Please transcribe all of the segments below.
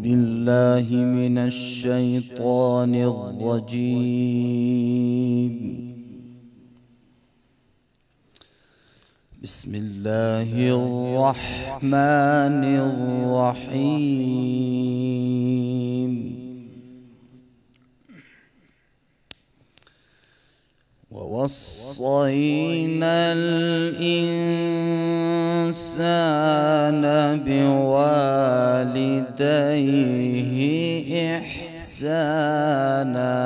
بالله من الشيطان الرجيم. بسم الله الرحمن الرحيم. ووصينا الإنسان بوالديه إحسانا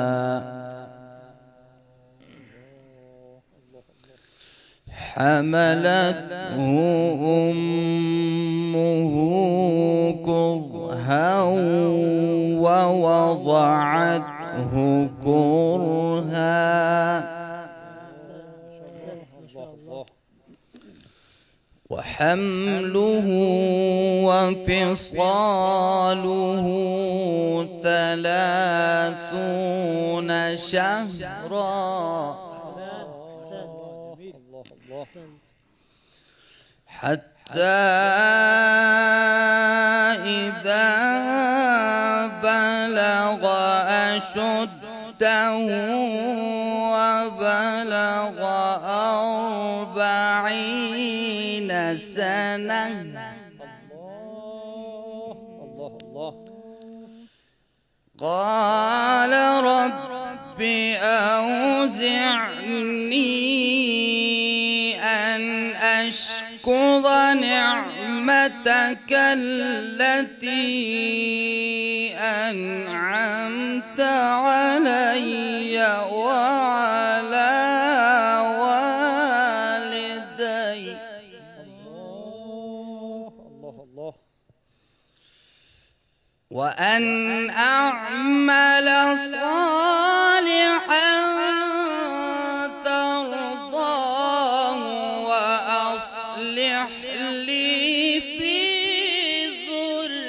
حملته أمه كرها ووضعته كرها وحمله وفصاله 30 شهرا حتى إذا بلغ أشده وبلغ 40 سنة قال رب أوزعني أن أشكر نعمتك التي أنعمت علي وعلى والدي وأن أعمل صالحا ترضاه وأصلح لي في ذريتي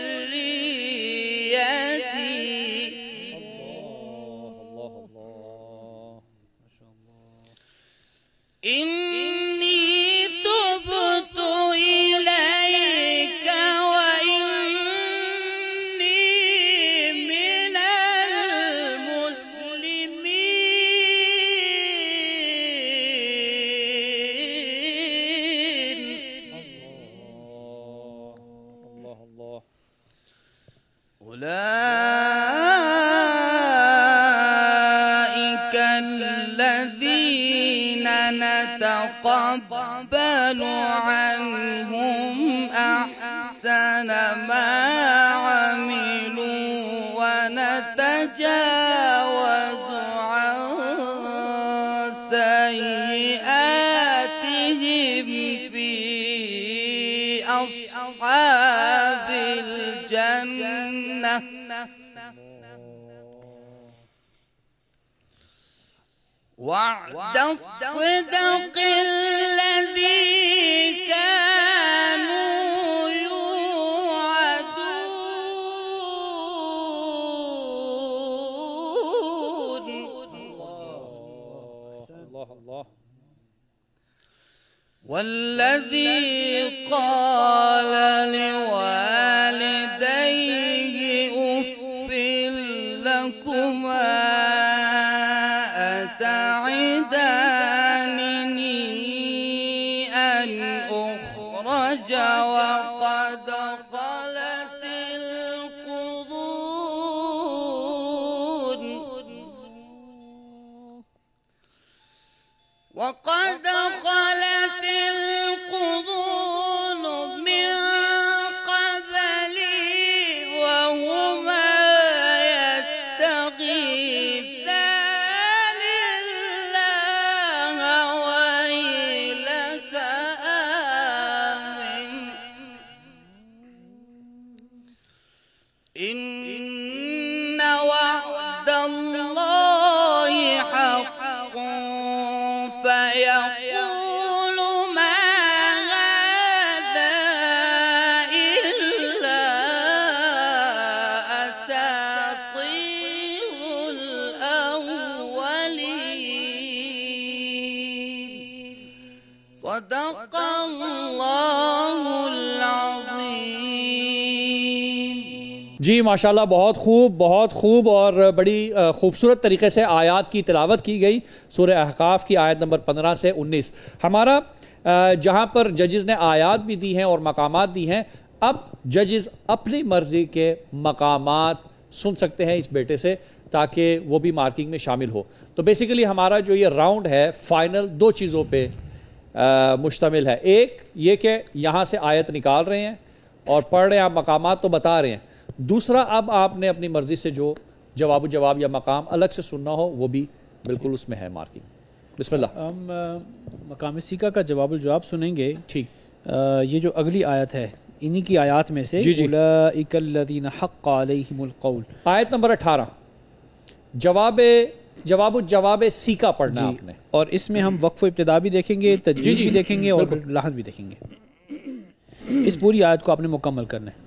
إني تبت إليك أولئك الذين نتقبل عنهم أحسن ما عملوا ونتجاوز عن سيئاتهم في أصحاب الجنة وعد الصدق الذي كانوا يوعدون والذي قال لوالديه أف لكما أتعدانني أن أخرج وقد خلت القرون من قبلي وهما يستغيثان الله ويلك آمن إن وعد الله حق فيقول ما هذا إلا أساطير الأولين صدق الله العظيم. جی ماشاءاللہ، بہت خوب اور بڑی خوبصورت طریقے سے آیات کی تلاوت کی گئی سورہ احقاف کی آیت نمبر 15 سے 19۔ ہمارا جہاں پر ججز نے آیات بھی دی ہیں اور مقامات دی ہیں، اب ججز اپنی مرضی کے مقامات سن سکتے ہیں اس بیٹے سے تاکہ وہ بھی مارکنگ میں شامل ہو۔ تو بیسیکلی ہمارا جو یہ راؤنڈ ہے فائنل 2 چیزوں پہ مشتمل ہے۔ ایک یہ کہ یہاں سے آیت نکال رہے ہیں اور پڑھ رہے ہیں، آپ مقامات تو بتا رہے ہیں۔ دوسرا، اب آپ نے اپنی مرضی سے جو جواب و جواب یا مقام الگ سے سننا ہو وہ بھی بالکل اس میں ہے مارکنگ۔ بسم اللہ۔ ہم مقام سیکا کا جواب الجواب سنیں گے۔ ٹھیک، یہ جو اگلی آیت ہے انہی کی آیات میں سے، اولئک الذین حق علیہم القول، آیت نمبر 18، جواب الجواب سیکا پڑھنا ہے آپ نے، اور اس میں ہم وقف و ابتدا بھی دیکھیں گے، تجوید بھی دیکھیں گے اور لحن بھی دیکھیں گے۔ اس پوری آیت کو آپ نے مکمل کرنا ہے۔